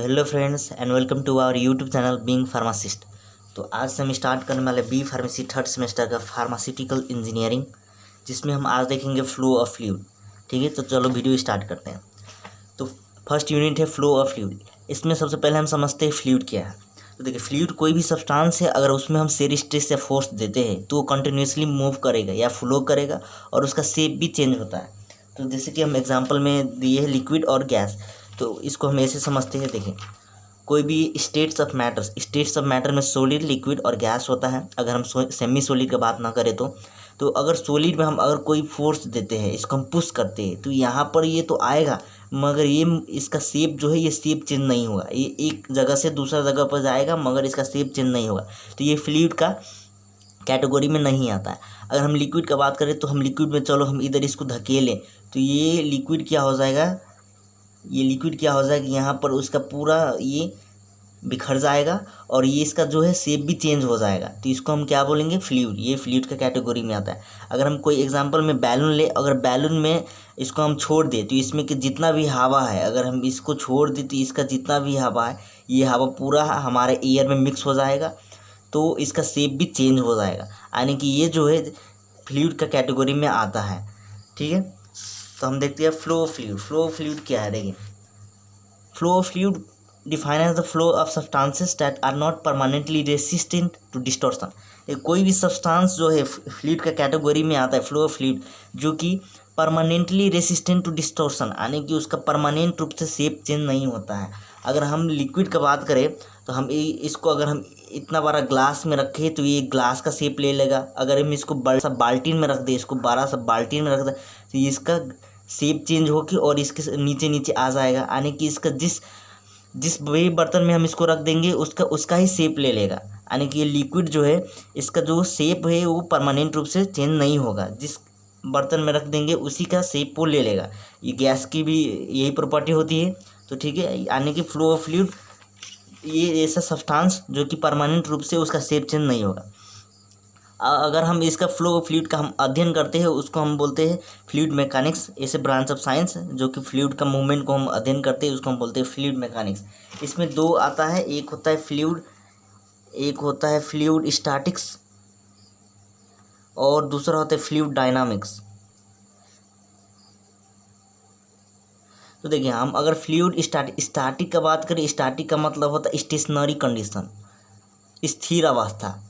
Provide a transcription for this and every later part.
तो hello friends and welcome to our YouTube channel being pharmacist. तो आज से हम स्टार्ट करने वाले बी फार्मेसी थर्ड सेमेस्टर का फार्मास्यूटिकल इंजीनियरिंग, जिसमें हम आज देखेंगे फ्लो ऑफ फ्लूइड। ठीक है, तो चलो वीडियो स्टार्ट करते हैं। तो फर्स्ट यूनिट है फ्लो ऑफ फ्लूइड। इसमें सबसे पहले हम समझते हैं फ्लूइड क्या है। तो देखिए, फ्लूइड कोई भी सब्सटेंस है, अगर उसमें हम शेयर स्ट्रेस या फोर्स देते हैं तो वो कंटिन्यूसली मूव करेगा या फ्लो करेगा और उसका शेप भी चेंज होता है। तो जैसे कि हम एग्जांपल में दिए हैं लिक्विड और गैस, तो इसको हम ऐसे समझते हैं। देखिए, कोई भी स्टेट्स ऑफ मैटर में सॉलिड, लिक्विड और गैस होता है। अगर हम सेमी सॉलिड की बात ना करें तो अगर सॉलिड में हम अगर कोई फोर्स देते हैं, इसको हम पुश करते हैं, तो यहाँ पर ये तो आएगा, मगर ये इसका शेप जो है ये शेप चेंज नहीं होगा। ये एक जगह से दूसरा जगह पर जाएगा मगर इसका शेप चेंज नहीं होगा। तो ये फ्लूइड का कैटेगरी में नहीं आता है। अगर हम लिक्विड का बात करें तो हम लिक्विड में, चलो हम इधर इसको धकेलें तो ये लिक्विड क्या हो जाएगा, यहाँ पर उसका पूरा ये बिखर जाएगा और ये इसका जो है शेप भी चेंज हो जाएगा। तो इसको हम क्या बोलेंगे, फ्लूइड। ये फ्लूइड का कैटेगरी में आता है। अगर हम कोई एग्जांपल में बैलून ले, अगर बैलून में इसको हम छोड़ दें तो इसमें कि जितना भी हवा है, अगर हम इसको छोड़ दें तो इसका जितना भी हवा है, ये हवा पूरा हमारे एयर में मिक्स हो जाएगा, तो इसका शेप भी चेंज हो जाएगा। यानी कि ये जो है फ्लूइड का कैटेगरी में आता है। ठीक है, तो हम देखते हैं flow of fluid. Flow of fluid क्या है, देखिए, flow of fluid define as the flow of substances that are not permanently resistant to distortion. कोई भी सब्सटेंस जो है फ्लूइड का कैटेगरी में आता है, फ्लो ऑफ फ्लूइड, जो कि परमानेंटली रेसिस्टेंट टू डिस्टॉर्शन, यानी कि उसका परमानेंट रूप से शेप चेंज नहीं होता है। अगर हम लिक्विड का बात करें तो हम इसको अगर हम इतना बड़ा ग्लास में रखें तो ये ग्लास का शेप ले लेगा। अगर हम इसको बड़ा सा बाल्टी में रख दें, इसको बड़ा सा बाल्टी में रख दें, तो इसका शेप चेंज होगी और इसके नीचे नीचे आ जाएगा। यानी कि इसका जिस भी बर्तन में हम इसको रख देंगे उसका ही शेप ले लेगा। यानी कि ये लिक्विड जो है, इसका जो शेप है वो परमानेंट रूप से चेंज नहीं होगा। जिस बर्तन में रख देंगे उसी का शेप वो ले लेगा। ये गैस की भी यही प्रॉपर्टी होती है। तो ठीक है, यानी कि फ्लो ऑफ फ्लूइड ये ऐसा सब्सटेंस जो कि परमानेंट रूप से उसका शेप चेंज नहीं होगा। अगर हम इसका फ्लो ऑफ फ्लूइड का हम अध्ययन करते हैं, उसको हम बोलते हैं फ्लूइड मैकेनिक्स। ऐसे ब्रांच ऑफ साइंस जो कि फ्लूइड का मूवमेंट को हम अध्ययन करते हैं, उसको हम बोलते हैं फ्लूइड मैकेनिक्स। इसमें दो आता है, एक होता है फ्लूइड स्टैटिक्स और दूसरा होता है फ्लूइड डायनामिक्स। तो देखिए, हम अगर फ्लूइड स्टैटिक का बात करें, स्टैटिक का मतलब होता है स्टेशनरी कंडीशन, स्थिर अवस्था।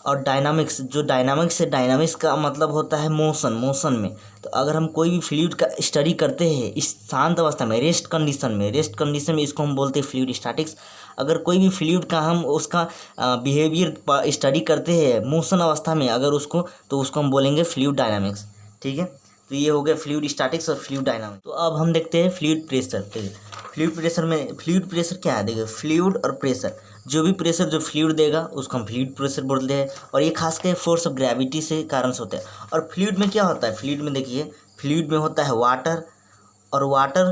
और डायनामिक्स, जो डायनामिक्स है, डायनामिक्स का मतलब होता है मोशन में। तो अगर हम कोई भी फ्लूइड का स्टडी करते हैं इस शांत अवस्था में, रेस्ट कंडीशन में, इसको हम बोलते हैं फ्लूइड स्टैटिक्स। अगर कोई भी फ्लूइड का हम उसका बिहेवियर स्टडी करते हैं मोशन अवस्था में, अगर उसको, तो उसको हम बोलेंगे फ्लूइड डायनामिक्स। ठीक है, तो ये हो गया फ्लूइड स्टैटिक्स और फ्लूइड डायनामिक्स। तो अब हम देखते हैं फ्लूइड प्रेशर। देखिए, फ्लूइड प्रेशर क्या है, देखिए, फ्लूइड और प्रेशर, जो भी प्रेशर जो फ्लूइड देगा उसको हम फ्लूइड प्रेशर बोलते हैं। और ये खास कर फोर्स ऑफ ग्रेविटी से कारण से होता है। और फ्लूइड में क्या होता है, फ्लूइड में देखिए, फ्लूइड में होता है वाटर, और वाटर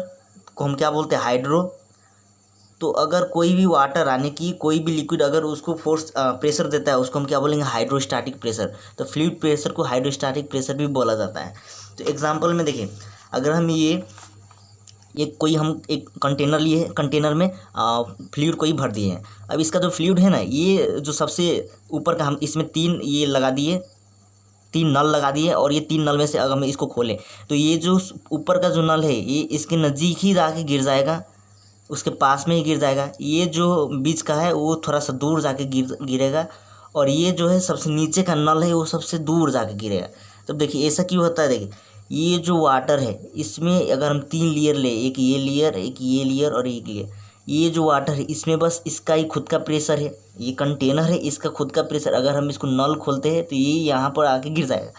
को हम क्या बोलते हैं, हाइड्रो। तो अगर कोई भी वाटर, यानी कि कोई भी लिक्विड अगर उसको फोर्स प्रेशर देता है, उसको हम क्या बोलेंगे, हाइड्रोस्टैटिक प्रेशर। तो फ्लूइड प्रेशर को हाइड्रोस्टैटिक प्रेशर भी बोला जाता है। तो एग्जांपल में देखिए, अगर हम हम एक कंटेनर लिए, कंटेनर में फ्लूइड को ही भर दिए हैं। अब इसका जो फ्लूइड है ना, ये जो सबसे ऊपर का, हम इसमें तीन नल लगा दिए, और ये तीन नल में से अगर हम इसको खोलें तो ये जो ऊपर का जो नल है ये इसके नज़दीक ही जाके गिर जाएगा, उसके पास में ही गिर जाएगा। ये जो बीच का है वो थोड़ा सा दूर जाके गिरेगा, और ये जो है सबसे नीचे का नल है वो सबसे दूर जाके गिरेगा। तो देखिए, ऐसा क्यों होता है, देखिए, ये जो वाटर है इसमें अगर हम तीन लेयर ले, एक ये लेयर और एक लेयर, ये जो वाटर है इसमें बस इसका ही खुद का प्रेशर है, ये कंटेनर है, इसका खुद का प्रेशर। अगर हम इसको नल खोलते हैं तो ये यहाँ पर आके गिर जाएगा।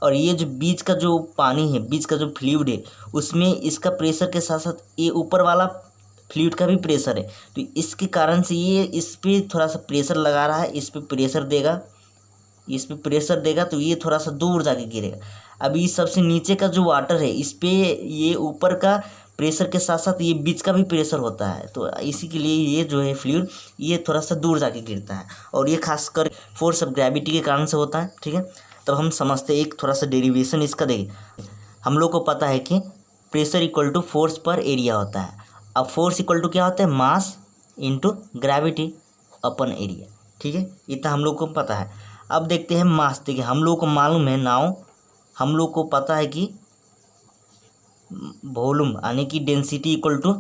और ये जो बीच का जो पानी है, बीच का जो फ्लूइड है, उसमें इसका प्रेशर के साथ साथ ये ऊपर वाला फ्लूइड का भी प्रेशर है। तो इसके कारण से ये इस पर थोड़ा सा प्रेशर लगा रहा है, इस पर प्रेशर देगा तो ये थोड़ा सा दूर जाके गिरेगा। अभी सबसे नीचे का जो वाटर है इस पे ये ऊपर का प्रेशर के साथ साथ ये बीच का भी प्रेशर होता है, तो इसी के लिए ये जो है फ्लूइड ये थोड़ा सा दूर जाके गिरता है, और ये खासकर फोर्स ऑफ ग्रेविटी के कारण से होता है। ठीक है, तब हम समझते हैं, एक थोड़ा सा डेरिवेशन इसका देखिए। हम लोग को पता है कि प्रेशर इक्वल टू फोर्स पर एरिया होता है। अब फोर्स इक्वल टू क्या होता है, मास इंटू ग्रेविटी अपन एरिया, ठीक है, इतना हम लोग को पता है। अब देखते हैं मास। देखिए हम लोग को मालूम है नाउ, हम लोग को पता है कि वॉल्यूम यानी कि density equal to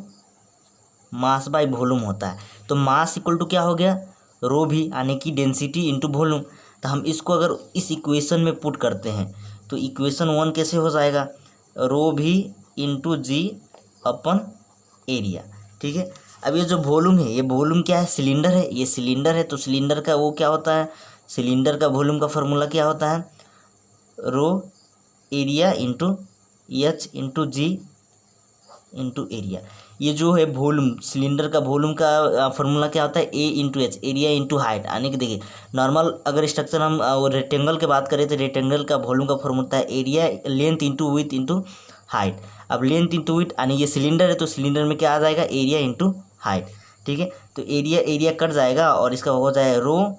mass by volume होता है। तो मास इक्वल टू क्या हो गया, रो भी यानी कि डेंसिटी इंटू वॉल्यूम। तो हम इसको अगर इस इक्वेशन में पुट करते हैं तो इक्वेशन 1 कैसे हो जाएगा, रो भी इंटू जी अपन एरिया, ठीक है। अब ये जो वॉल्यूम है, ये वॉल्यूम क्या है, सिलेंडर है, ये सिलेंडर है, तो सिलेंडर का वो क्या होता है, सिलेंडर का वॉल्यूम का फॉर्मूला क्या होता है, rho area into h into g into area. ये जो है वॉल्यूम, सिलेंडर का वॉल्यूम का फार्मूला क्या होता है, a into h, area into height. यानी कि देखिए नॉर्मल अगर स्ट्रक्चर हम रेक्टेंगल की बात करें तो रेक्टेंगल का वॉल्यूम का फार्मूला होता है area length into with into height. अब लेंथ इंटू विथ यानी ये सिलेंडर है तो सिलेंडर में क्या आ जाएगा, एरिया इंटू हाइट, ठीक है। तो एरिया कट जाएगा और इसका हो जाएगा रो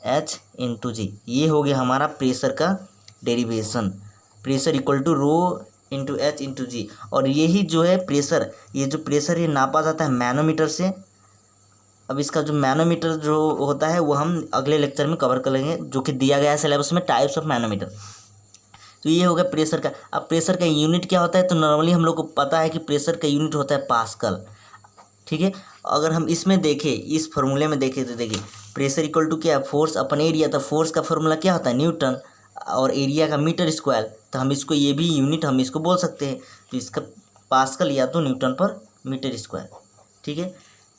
एच इंटू जी। ये हो गया हमारा प्रेशर का derivation, pressure equal to rho into h into g. और यही जो है प्रेशर, ये जो प्रेशर ये नापा जाता है मैनोमीटर से। अब इसका जो मैनोमीटर जो होता है वो हम अगले लेक्चर में कवर कर लेंगे, जो कि दिया गया है सिलेबस में, टाइप्स ऑफ मैनोमीटर। तो ये हो गया प्रेशर का। अब प्रेशर का यूनिट क्या होता है, तो नॉर्मली हम लोग को पता है कि प्रेशर का यूनिट होता है पास्कल, ठीक है। अगर हम इसमें देखें, इस फॉर्मूले में देखें तो देखिए प्रेशर इक्वल टू क्या है, फोर्स अपन एरिया। तो फोर्स का फॉर्मूला क्या होता है, न्यूटन, और एरिया का मीटर स्क्वायर। तो हम इसको ये भी यूनिट हम इसको बोल सकते हैं, तो इसका पास्कल या तो न्यूटन पर मीटर स्क्वायर, ठीक है।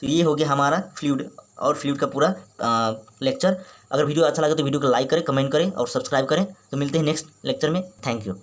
तो ये हो गया हमारा फ्लूइड और फ्लूइड का पूरा लेक्चर। अगर वीडियो अच्छा लगे तो वीडियो को लाइक करें, कमेंट करें और सब्सक्राइब करें। तो मिलते हैं नेक्स्ट लेक्चर में। Thank you.